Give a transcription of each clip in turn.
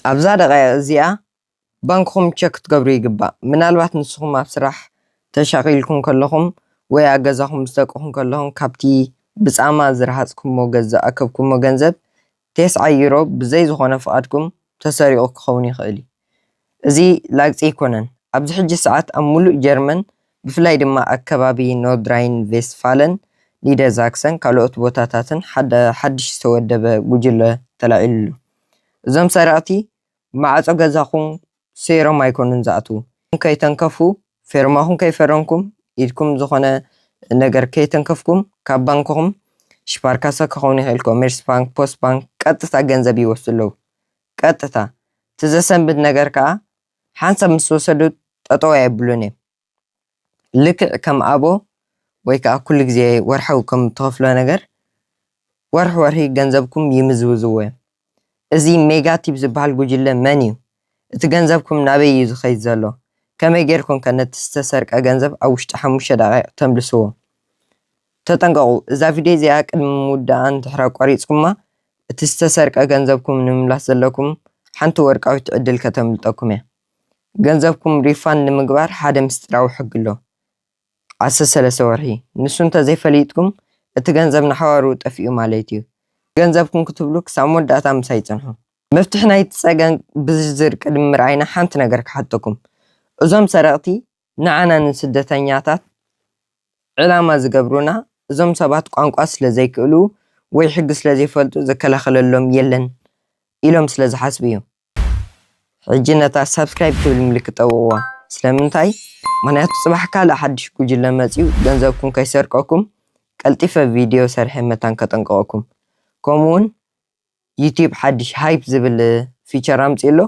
أبزا دقايق زيا بانكم تشك تقبرو يقبا منالبات نسخم أبسراح تشاقيلكم كلهم ويا أجازهم مستقهم كلهم كابتي بس أما زرحاتكم موجزة أكبكم موجنزب 9 يورو بزي زخونة فقادكم تساريقو كخوني خيلي زي لاكس إيكونن أبز حج ساعات أمولو جيرمن بفلاي دما أكبابي نودراين فيستفالن نيدا زاكسن كالوت بوتاتاتن حدش سودب بوجل تلاعيلو زم سرعتي مع أجازهم سيرو ما يكونن زاتو كي تنكفو فيرماهم كي فرنكم إيدكم زخونة نجر كي تنكفكم كبانكم شباركاسا كخوني خيلكم ميرس بانك بوست بانك قطتا ገንዘብ ይወስሉ ቀጥታ ትዘሰንብት ነገር ከዓ ሓንሳብ ምስ ወሰዱ ጠጠው አይብሉን ልክዕ ከም አቦ ወይ ከዓ ኩሉ ግዜ ወርሐው ከም ተኸፍሎ ነገር ወርሒ ገንዘብኩም ይምዝውዝው እዚ ኔጋቲቭ ዝበሃል ጉጅለ መን እዩ እቲ ገንዘብኩም ናበይ እዩ ዝኸይድ ዘሎ ከመይ ጌርኩም ከነቲ ዝተሰርቀ ገንዘብ ኣብ ውሽጢ 5 ደቂቃ ተምልስዎ ተጠንቀቁ እዛ ቪድዮ እዚኣ ቅድሚ ምውዳእን ድሕረ ቆሪፅኩማ እቲ ዝተሰርቀ ገንዘብኩም ንምምላስ ዘለኩም ሓንቲ ወርቃዊት ዕድል ከተምልጠኩም እያ ገንዘብኩም ሪፋንድ ንምግባር ሓደ ምስጢራዊ ሕጊ ኣሎ 13 ወርሒ ንሱ እንተዘይፈሊጥኩም እቲ ገንዘብ ንሓዋሩ ጠፊኡ ማለት እዩ ገንዘብኩም ክትብሉ ክሳብ መወዳእታ ምሳይ ፅንሑ መፍትሕ ናይቲ ፀገም ብዝርዝር ቅድሚ ምርኣይና ሓንቲ ነገር ክሓተኩም እዞም ሰረቕቲ ንዓና ንስደተኛታት ዕላማ ዝገብሩና እዞም ሰባት ቋንቋ ስለዘይክእሉ ወይ ሕጊ ስለዘይፈልጡ ዝከላኸለሎም የለን ኢሎም ስለዝሓስቡ እዩ ሕጂ ነታ ሰብስክራይብ ትብል ምልክት ጠውዋ ስለምንታይ ምክንያቱ ፅባሕ ካልእ ሓድሽ ጉጅለ መፂኡ ገንዘብኩም ከይሰርቀኩም ቀልጢፈ ቪድዮ ሰርሐ መታን ከጠንቀቐኩም ከምኡውን ዩቲዩብ ሓድሽ ሃይፕ ዝብል ፊቸር ኣምፂሎ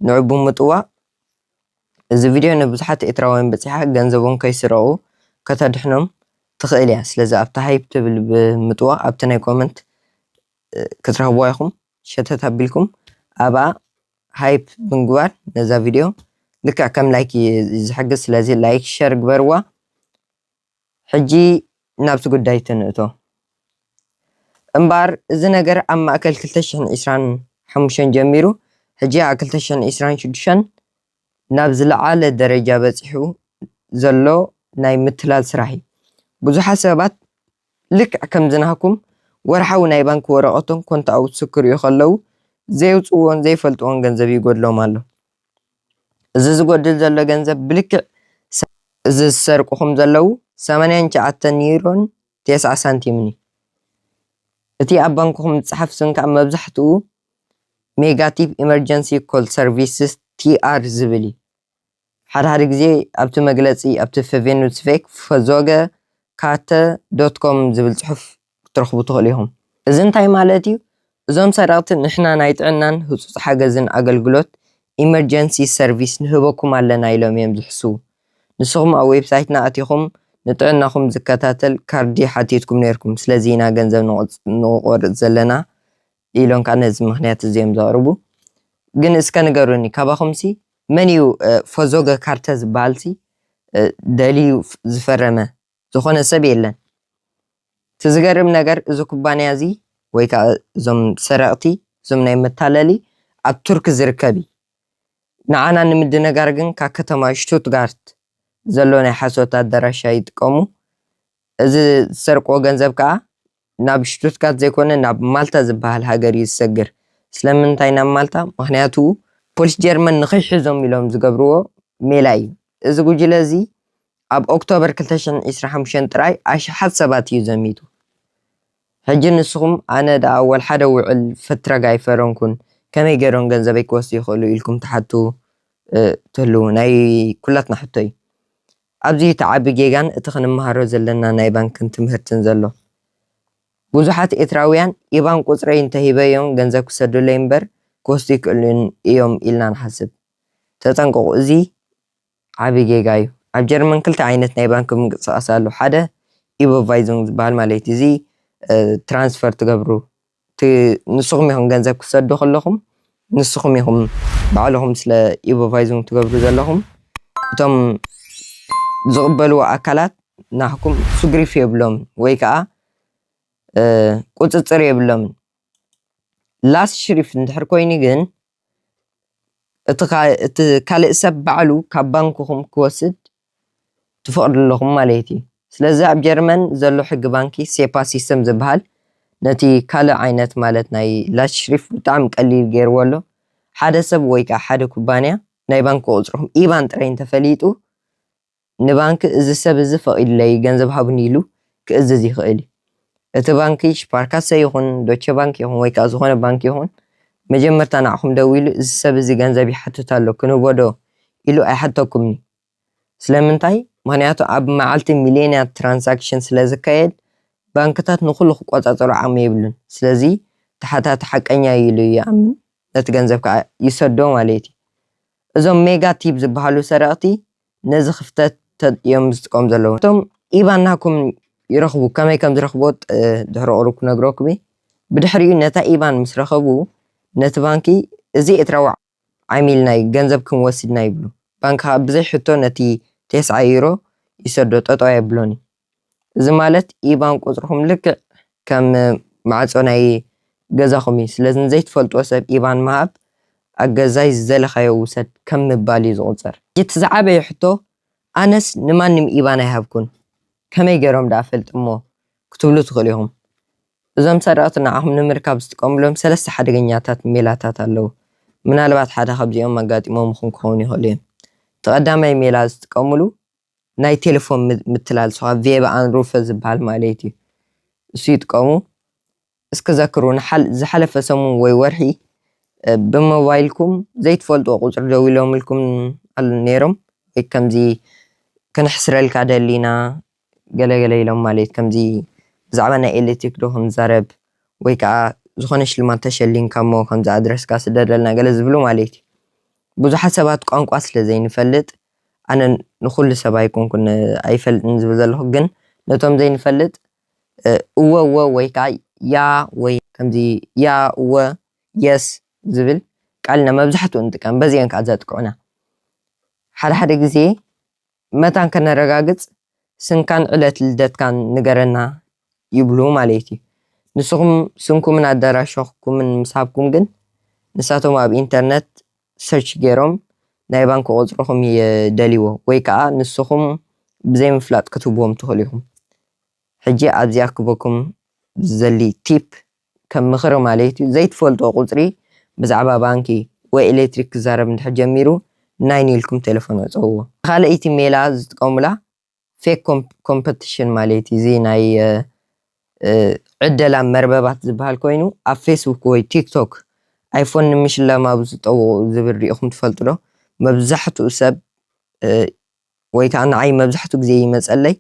ንዑ ብምጥዋዕ እዚ ቪድዮ ንብዙሓት ኤርትራውያን በፂሓ ገንዘቦም ከይስረቁ ከተድሕኖም ትኽእል እያ ስለዚ ኣብታ ሃይፕ ትብል ብምጥዋዕ ኣብቲ ናይ ኮመንት ክትረኽብዋ ኢኹም ሸተት ኣቢልኩም ኣብኣ ሃይፕ ብምግባር ነዛ ቪድዮ ልክዕ ከም ላይክ ዝሕግዝ ስለዚ ላይክ ሸር ግበርዋ ሕጂ ናብቲ ጉዳይ ትንእቶ እምበር እዚ ነገር ኣብ ማእከል 2025 ጀሚሩ ሕጂ ኣብ 2026 ናብ ዝለዓለ ደረጃ በፂሑ ዘሎ ናይ ምትላል ስራሕ እዩ ብዙሓት ሰባት ልክዕ ከም ዝናሃኩም ወርሓዊ ናይ ባንክ ወረቐቶም ኮንታ ኣውትስክር እዩ ከለው ዘይውፅዎን ዘይፈልጥዎን ገንዘብ ይጎድሎም ኣሎ እዚ ዝጎድል ዘሎ ገንዘብ ብልክዕ እዚ ዝሰርቁኹም ዘለው 89 ዩሮን 9 ሳንቲምን እቲ ኣብ ባንክኹም ዝፅሓፍ ስም ከዓ መብዛሕትኡ ኔጋቲቭ ኢመርጀንሲ ኮል ሰርቪስስ ቲአር ዝብል እዩ ሓደ ግዜ ኣብቲ መግለፂ ኣብቲ ፌቬኑስፌክ ፈዞገ ካተ.ኮም ዝብል ፅሑፍ ክትረኽቡ ትኽእሉ ኢኹም እዚ እንታይ ማለት እዩ እዞም ሰረቕቲ ንሕና ናይ ጥዕናን ህፁፅ ሓገዝን ኣገልግሎት ኢመርጀንሲ ሰርቪስ ንህበኩም ኣለና ኢሎም እዮም ዝሕስቡ ንስኹም ኣብ ዌብሳይትና ኣቲኹም ንጥዕናኹም ዝከታተል ካርዲ ሓቲትኩም ነርኩም ስለዚ ኢና ገንዘብ ንቆርፅ ዘለና ኢሎም ከዓ ነዚ ምክንያት እዚኦም ዘቕርቡ ግን እስከ ንገሩኒ ካባኹምሲ መን እዩ ፈዞገ ካርተ ዝበሃልሲ ደልዩ ዝፈረመ ዝኾነ ሰብ የለን እቲ ዝገርም ነገር እዚ ኩባንያ እዚ ወይ ከዓ እዞም ሰረቕቲ እዞም ናይ መታለሊ ኣብ ቱርክ ዝርከብ እዩ ንዓና ንምድንጋር ግን ካብ ከተማ ሽቱትጋርት ዘሎ ናይ ሓሶት ኣዳራሻ ይጥቀሙ እዚ ዝሰርቅዎ ገንዘብ ከዓ ናብ ሽቱትጋርት ዘይኮነ ናብ ማልታ ዝበሃል ሃገር እዩ ዝሰግር ስለምንታይ ናብ ማልታ ምክንያቱ ፖሊስ ጀርመን ንኸይሕዞም ኢሎም ዝገብርዎ ሜላ እዩ እዚ ጉጅለ እዚ ኣብ ኦክቶበር 2025 ጥራይ ኣሽሓት ሰባት እዩ ዘሚቱ ሕጂ ንስኹም ኣነ ዳ ኣወል ሓደ ውዕል ፈትረጋ ይፈረንኩን ከመይ ገይሮም ገንዘበይ ክወስዱ ይኽእሉ ኢልኩም ተሓቱ ትህልው ናይ ኩላትና ሕቶ እዩ ኣብዚ ተዓቢ ጌጋን እቲ ክንመሃሮ ዘለና ናይ ባንክን ትምህርትን ዘሎ ብዙሓት ኤርትራውያን የባንክ ቁፅረይ እንተሂበዮም ገንዘብ ክሰዱለይ እምበር ክወስዱ ይክእሉን እዮም ኢልና ንሓስብ ተጠንቀቁ እዚ ዓቢ ጌጋ እዩ ኣብ ጀርመን ክልተ ዓይነት ናይ ባንክ ምንቅስቃስ ኣሎ ሓደ ኢቦቫይዚንግ ዝበሃል ማለት እዚ ትራንስፈር ትገብሩ ንስኹም ኢኹም ገንዘብ ክሰዱ ከለኹም ንስኹም ኢኹም ባዕልኹም ስለ ኢቦቫይዚንግ ትገብሩ ዘለኹም እቶም ዝቕበልዎ ኣካላት ናሕኩም ስግሪፍ የብሎም ወይ ከዓ ቁፅፅር የብሎም ላስ ሽሪፍ እንድሕር ኮይኑ ግን እቲ ካልእ ሰብ ባዕሉ ካብ ባንክኹም ክወስድ ትፈቅዱ ኣለኹም ማለት እዩ ስለዚ ኣብ ጀርመን ዘሎ ሕጊ ባንኪ ሴፓ ሲስተም ዝበሃል ነቲ ካልእ ዓይነት ማለት ናይ ላሽሪፍ ብጣዕሚ ቀሊል ገይርዎ ኣሎ ሓደ ሰብ ወይ ከዓ ሓደ ኩባንያ ናይ ባንኪ ቁፅርኩም ኢባን ጥራይ እንተፈሊጡ ንባንኪ እዚ ሰብ እዚ ፈቂድለይ ገንዘብ ሃቡኒ ኢሉ ክእዝዝ ይኽእል እዩ እቲ ባንኪ ስፓርካሳ ይኹን ዶቸ ባንክ ይኹን ወይ ከዓ ዝኾነ ባንኪ ይኹን መጀመርታ ንዓኹም ደው ኢሉ እዚ ሰብ እዚ ገንዘብ ይሓትት ኣሎ ክንህቦ ዶ ኢሉ ኣይሓተኩምኒ ስለምንታይ ምክንያቱ ኣብ መዓልቲ ሚልዮናት ትራንሳክሽን ስለዝካየድ ባንክታት ንኩሉ ክቆፃፀሩ ዓቅሚ የብሉን ስለዚ ተሓታቲ ሓቀኛ ኢሉ ይኣምን ነቲ ገንዘብ ከዓ ይሰዶ ማለት እዩ እዞም ሜጋ ቲፕ ዝበሃሉ ሰረቕቲ ነዚ ክፍተት እዮም ዝጥቀሙ ዘለዉ እቶም ኢባን ናኩም ይረኽቡ ከመይ ከም ዝረኽቦ ድሕሪ ቅርብ ክነግረኩም ብድሕሪኡ ነታ ኢባን ምስ ረኸቡ ነቲ ባንኪ እዚ ኤርትራዊ ዓሚልና እዩ ገንዘብ ክንወስድና ይብሉ ባንኪ ከዓ ብዘይ ሕቶ ነቲ 9 ዩሮ ይሰዶ ጠጠው የብሎን እዚ ማለት ኢባን ቁፅርኩም ልክዕ ከም ማዕፆ ናይ ገዛኹም እዩ ስለዚ ዘይትፈልጥዎ ሰብ ኢባን ምሃብ ኣገዛይ ዝደለኻዮ ውሰድ ከም ምባል እዩ ዝቁፀር እቲ ዝዓበየ ሕቶ ኣነስ ንማንም ኢባን ኣይሃብኩን ከመይ ገይሮም ዳ ፈልጥ እሞ ክትብሉ ትኽእሉ ኢኹም እዞም ሰረቕቲ ንዓኹም ንምርካብ ዝጥቀምሎም 3 ሓደገኛታት ሜላታት ኣለዉ ምናልባት ሓደ ካብዚኦም ኣጋጢሞምኩም ክኸውን ይኽእል እዮም ተቐዳማይ ሜላ ዝጥቀምሉ ናይ ቴሌፎን ምትላል ስኻ ቬባ አንሩፈ ዝበሃል ማለት እዩ እሱ ይጥቀሙ እስከ ዘክሩ ዝሓለፈ ሰሙን ወይ ወርሒ ብሞባይልኩም ዘይትፈልጥዎ ቁፅሪ ደው ኢሎምልኩም ነይሮም ወይ ከምዚ ክንሕስረልካ ደሊና ገለገለ ኢሎም ማለት ከምዚ ብዛዕባ ናይ ኤሌክትሪክ ዶ ክንዛረብ ወይ ከዓ ዝኾነ ሽልማት ተሸሊምካ እሞ ከምዚ ኣድረስካ ስደደልና ገለ ዝብሉ ማለት እዩ ብዙሓት ሰባት ቋንቋ ስለ ዘይንፈልጥ ኣነ ንኩሉ ሰብ ኣይኮንኩን ኣይፈልጥን ዝብል ዘለኹ ግን ነቶም ዘይንፈልጥ እወ ወይ ከዓ ያ ወይ ከምዚ ያ እወ የስ ዝብል ቃልና መብዛሕትኡ እንጥቀም በዚአን ከዓ ዘጥቅዑና ሓደ ግዜ መታን ከነረጋግፅ ስንካን ዕለት ልደትካን ንገረና ይብሉ ማለት እዩ ንስኹም ስንኩምን ኣዳራሽኩምን ምሳብኩም ግን ንሳቶም ኣብ ኢንተርነት ሰርች ገይሮም ናይ ባንኪ ቁፅርኩም የደልይዎ ወይ ከዓ ንስኹም ብዘይ ምፍላጥ ክትህብዎም ትኽእሉ ኢኹም ሕጂ ኣብዚ ኣክበኩም ዘሊ ቲፕ ከም ምኽሪ ማለት እዩ ዘይትፈልጦ ቁፅሪ ብዛዕባ ባንኪ ወይ ኤሌክትሪክ ክዛረብ እንድሕር ጀሚሩ ናይ ኢልኩም ቴሌፎን ኣፅውዎ ካልአይቲ ሜላ ዝጥቀሙላ ፌክ ኮምፒቲሽን ማለት እዩ እዚ ናይ ዕደላ መርበባት ዝበሃል ኮይኑ ኣብ ፌስቡክ ወይ ቲክቶክ ኣይፎን ንምሽላም ኣብ ዝጠውቁ ዝብል ሪኢኹም ትፈልጡ ዶ መብዛሕትኡ ሰብ ወይ ከዓ ንዓይ መብዛሕትኡ ግዜ ይመፀለይ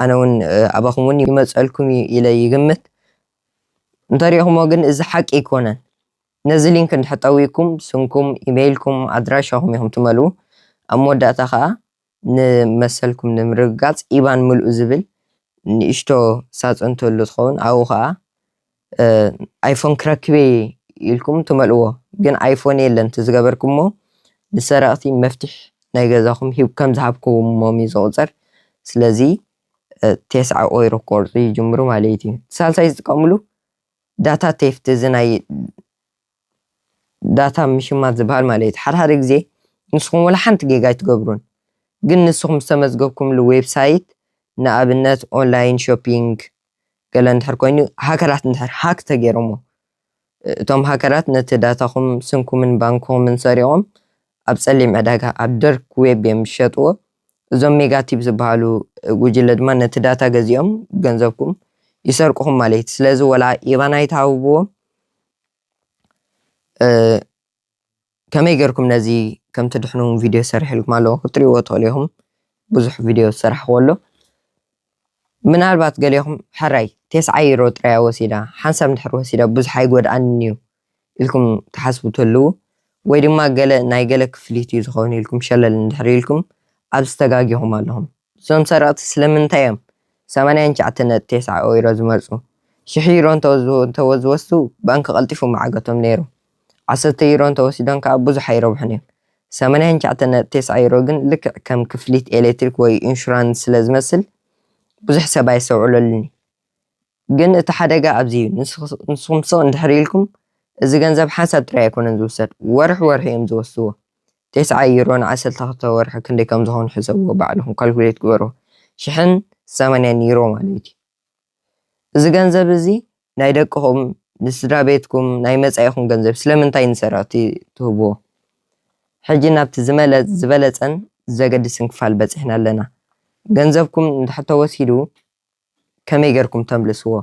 ኣነ እውን ኣባኹም እውን ይመፀልኩም ኢለ ይግምት እንተሪኢኹሞ ግን እዚ ሓቂ ኣይኮነን ነዚ ሊንክ እንድሕር ጠዊኩም ስንኩም ኢሜይልኩም ኣድራሻኹም ኢኹም ትመልኡ ኣብ መወዳእታ ከዓ ንመሰልኩም ንምርግጋፅ ኢባን ምልኡ ዝብል ንእሽቶ ሳፅን ትህሉ ትኸውን ኣብኡ ከዓ ኣይፎን ክረክበ ኢልኩም ትመልእዎ ግን ኣይፎን የለን ዝገበርኩሞ ንሰረቕቲ መፍትሕ ናይ ገዛኹም ከም ዝሃብኩሞም እዩ ዝቁፀር ስለዚ 9 ዩሮ ቆርፁ ይጅምሩ ማለት እዩ ሳልሳይ ዝጥቀምሉ ዳታ ቴፍት እዚ ናይ ዳታ ምሽማት ዝበሃል ማለት እዩ ሓደ ግዜ ንስኹም ወላ ሓንቲ ጌጋ ኣይትገብሩን ግን ንስኹም ዝተመዝገብኩምሉ ዌብሳይት ንኣብነት ኦንላይን ሾፒንግ ገለ እንድሕር ኮይኑ ሃከራት እንድሕር ሃክ ተገይሮሞ እቶም ሃከራት ነቲ ዳታኹም ስንኩምን ባንክኹምን ሰሪቖም ኣብ ፀሊም ዕዳጋ ኣብ ደርክ ዌብ እዮም ዝሸጥዎ እዞም ኔጋቲቭ ዝበሃሉ ጉጅለ ድማ ነቲ ዳታ ገዚኦም ገንዘብኩም ይሰርቁኹም ማለት እዩ ስለዚ ወላ ኢባን ኣይትሃብዎም ከመይ ገርኩም ነዚ ከም ትድሕኑም ቪድዮ ሰሪሕልኩም ኣለዎ ክትሪእዎ ትኽእሉ ኢኹም ብዙሕ ቪድዮ ዝሰራሕክዎ ኣሎ ምናልባት ገሊኹም ሕራይ 9 ዩሮ ጥራይ ወሲዳ ሓንሳብ እንድሕር ወሲዳ ብዙሕ ኣይጎድኣንን እዩ ኢልኩም ተሓስቡ ትህልው ወይ ድማ ናይ ገለ ክፍሊት እዩ ዝኸውን ኢልኩም ሸለል እንድሕር ኢልኩም ኣብ ዝተጋጊኹም ኣለኹም እዞም ሰረቕቲ ስለምንታይ እዮም 89.9 ዩሮ ዝመርፁ 1000 ዩሮ እንተዝወስዱ ባንኪ ቀልጢፉ መዓገቶም ነይሩ 10 ዩሮ እንተወሲዶም ከዓ ብዙሕ ኣይረብሑን እዮም 89.9 ዩሮ ግን ልክዕ ከም ክፍሊት ኤሌክትሪክ ወይ ኢንሹራንስ ስለ ዝመስል ብዙሕ ሰብ ኣይሰውዕለሉኒ ግን እቲ ሓደጋ ኣብዚ እዩ ንስኹም ስቕ እንድሕር ኢልኩም እዚ ገንዘብ ሓንሳብ ጥራይ ኣይኮነን ዝውሰድ ወርሒ እዮም ዝወስድዎ 9 يورو ن12 ወርሒ ክንደይ ከም ዝኾኑ ሕሰብዎ ባዕልኩም ካልኩሌት ግበሩ 1,080 ዩሮ ማለት እዩ እዚ ገንዘብ እዚ ናይ ደቅኹም ንስድራ ቤትኩም ናይ መጻኢኹም ገንዘብ ስለምንታይ ንሰራቅቲ ትህብዎ ሕጂ ናብቲ ዝበለፀን ዘገድስን ክፋል በፂሕና ኣለና ገንዘብኩም እንድሕር ተወሲዱ ከመይ ጌርኩም ተምልስዎ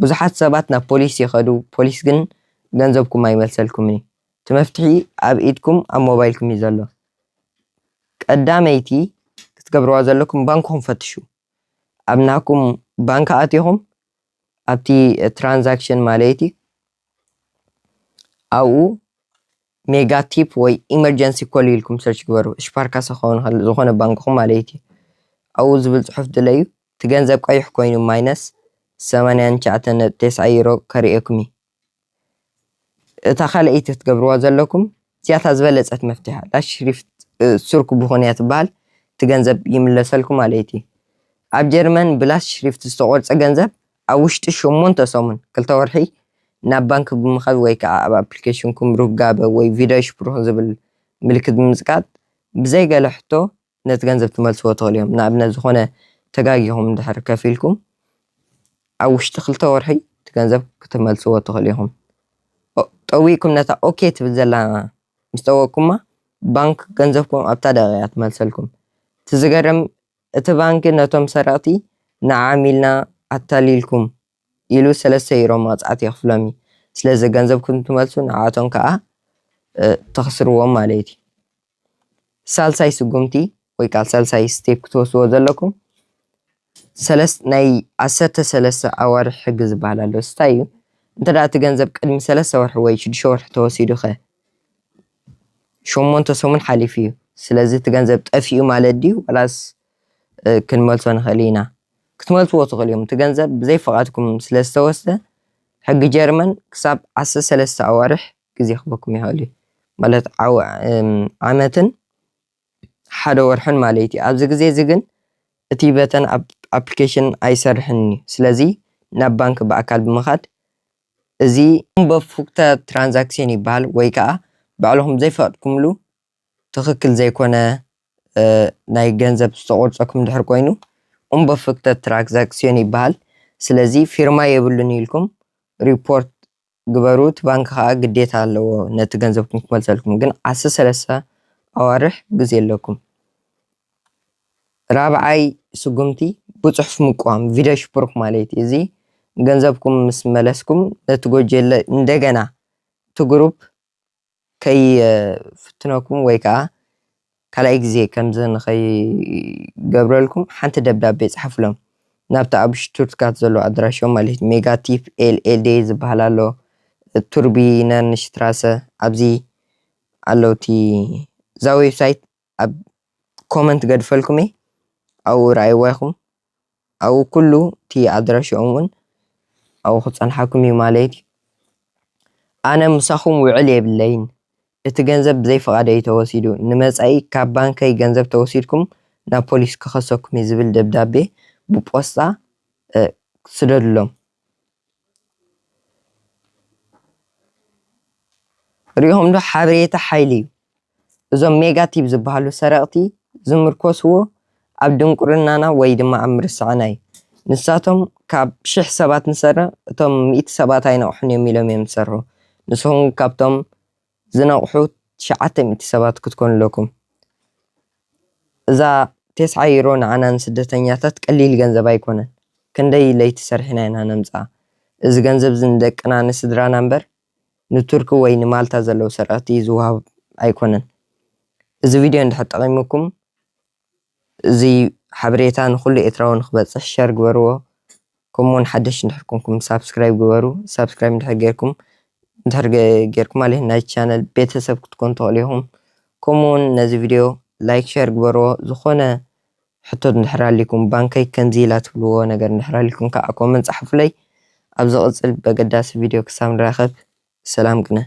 ብዙሓት ሰባት ናብ ፖሊስ ይኸዱ ፖሊስ ግን ገንዘብኩም ኣይመልሰልኩምን እቲ መፍትሒ ኣብ ኢድኩም ኣብ ሞባይልኩም እዩ ዘሎ ቀዳመይቲ ክትገብርዋ ዘለኩም ባንክኩም ፈትሹ ኣብ ናኩም ባንክ ኣትይኹም ኣብቲ ትራንዛክሽን ማለት ኣብኡ ሜጋቲፕ ወይ ኢመርጀንሲ ኮል ኢልኩም ሰርች ግበሩ ሽፓርካ ዝኾነ ባንክኩም ማለት እዩ ኣብኡ ዝብል ፅሑፍ ድለዩ እቲ ገንዘብ ቀይሕ ኮይኑ ማይነስ 89.9 ዩሮ ከሪአኩም እዩ እታ ካልአይቲ ትገብርዋ ዘለኩም እዚያታ ዝበለፀት መፍትሒ ዳሽ ሽሪፍት ሱርኩ ብኾንያ ትበሃል እቲ ገንዘብ ይምለሰልኩም ማለት እዩ ኣብ ጀርመን ብላስ ሽሪፍት ዝተቆርፀ ገንዘብ ኣብ ውሽጢ 8 ሰሙን 2 ወርሒ ናብ ባንክ ብምኻድ ወይ ከዓ ኣብ ኣፕሊኬሽንኩም ሩጋበ ወይ ቪድዮ ሽፕሩህ ዝብል ምልክት ብምዝቃጥ ብዘይ ገለ ሕቶ ነቲ ገንዘብ ትመልስዎ ትኽእሉ እዮም ንኣብነት ዝኾነ ተጋጊኹም እንድሕር ከፊልኩም ኣብ ውሽጢ 2 ወርሒ እቲ ገንዘብ ክትመልስዎ ትኽእሉ ኢኹም ጠዊቅኩም ነታ ኦኬ ትብል ዘላ ምስ ጠወቅኩማ ባንክ ገንዘብኩም ኣብታ ደቂቃ ትመልሰልኩም እቲ ዝገርም እቲ ባንኪ ነቶም ሰረቕቲ ንዓሚልና ኣታሊልኩም ኢሉ 3 ዩሮ መቕፃዕቲ የኽፍሎም እዩ ስለዚ ገንዘብኩም ትመልሱ ንዓቶም ከዓ ተኽስርዎም ማለት እዩ ሳልሳይ ስጉምቲ ወይ ከዓ ሳልሳይ ስቴፕ ክትወስድዎ ዘለኩም ናይ 13 ኣዋርሕ ሕጊ ዝበሃል ኣሎ ስታይ እዩ እንተዳ እቲ ገንዘብ ቅድሚ 3 ወርሒ ወይ 6 ወርሒ ተወሲዱ ኸ 8 ሰሙን ሓሊፉ እዩ ስለዚ እቲ ገንዘብ ጠፊኡ ማለት ድዩ ወላስ ክንመልሶ ንኽእል ኢና ክትመልስዎ ትኽእሉ እዮም እቲ ገንዘብ ብዘይ ፈቓድኩም ስለ ዝተወስደ ሕጊ ጀርመን ክሳብ 13 ኣዋርሕ ግዜ ክበኩም ይኽእል እዩ ማለት ዓመትን 1 ወርሕን ማለት እዩ ኣብዚ ግዜ እዚ ግን እቲ በተን ኣፕሊኬሽን ኣይሰርሕን እዩ ስለዚ ናብ ባንክ ብኣካል ብምኻድ እዚ በፉክተ ትራንዛክሽን ይበሃል ወይ ከዓ ባዕልኹም ዘይፈቐድኩምሉ ትኽክል ዘይኮነ ናይ ገንዘብ ዝተቆርፀኩም እንድሕር ኮይኑ በፉክተ ትራንዛክሽን ይበሃል ስለዚ ፊርማ የብሉን ኢልኩም ሪፖርት ግበሩ እቲ ባንክ ከዓ ግዴታ ኣለዎ ነቲ ገንዘብኩም ክመልሰልኩም ግን 13 ኣዋርሕ ግዜ ኣለኩም ራብዓይ ስጉምቲ ብፅሑፍ ምቋም ቪድዮ ሽፕሩክ ማለት እዩ እዚ ገንዘብኩም ምስ መለስኩም ነቲ ጎጀለ እንደገና እቲ ግሩፕ ከይፍትነኩም ወይ ከዓ ካልኣይ ግዜ ከምዚ ንኸይገብረልኩም ሓንቲ ደብዳቤ ፅሓፍሎም ናብቲ ኣብ ሽቱትጋርት ዘሎ ኣድራሾም ማለት እዩ ሜጋቲፕ ኤልኤልዲ ዝበሃል ኣሎ ቱርቢነን ሽትራሰ ኣብዚ ኣለውቲ እዛ ዌብሳይት ኣብ ኮመንት ገድፈልኩም እየ ኣብኡ ረኣይዋ ኢኹም ኣብኡ ኩሉ እቲ ኣድራሾኦም እውን ኣብኡ ክፀንሓኩም እዩ ማለት እዩ ኣነ ምሳኹም ውዕል የብለይን እቲ ገንዘብ ብዘይ ፈቓደይ ተወሲዱ ንመጻኢ ካብ ባንከይ ገንዘብ ተወሲድኩም ናብ ፖሊስ ክኸሰኩም እዩ ዝብል ደብዳቤ ብፖስታ ስደድሎም ሪኦም ዶ ሓበሬታ ሓይሊ እዩ እዞም ሜጋቲፕ ዝበሃሉ ሰረቕቲ ዝምርኮስዎ ኣብ ድንቁርናና ወይ ድማ ኣብ ምርስዕና እዩ ንሳቶም ካብ 1000 ሰባት ንሰርሕ እቶም 100 ሰባት ኣይነቕሑን እዮም ኢሎም እዮም ዝሰርሑ ንስኹም ካብቶም ዝነቕሑ 900 ሰባት ክትኮኑ ኣለኩም እዛ 9 ዩሮ ንዓና ንስደተኛታት ቀሊል ገንዘብ ኣይኮነን ክንደይ ለይቲ ሰሪሕና ኢና ነምፅኣ እዚ ገንዘብ እዚ ንደቅና ንስድራና እምበር ንቱርኪ ወይ ንማልታ ዘለው ሰረቕቲ ዝውሃብ ኣይኮነን እዚ ቪድዮ እንድሕር ጠቒሙኩም እዚ ሓበሬታ ንኩሉ ኤርትራዊ ንክበፅሕ ሸር ግበርዎ ከምኡውን ሓደሽ እንድሕር ኮንኩም ሳብስክራይብ ግበሩ ሳብስክራይብ እንድሕር ጌርኩም ማለት ናይቲ ቻነል ቤተሰብ ክትኮኑ ትኽእሉ ኢኹም ከምኡውን ነዚ ቪድዮ ላይክ ሸር ግበርዎ ዝኾነ ሕቶት እንድሕር ሃልይኩም ባንከይ ከምዚ ኢላ ትብልዎ ነገር እንድሕር ሃልይኩም ከዓ ኮመንት ፃሕፉለይ ኣብ ዝቕፅል በገዳሲ ቪድዮ ክሳብ ንራኸብ ሰላም ቅነ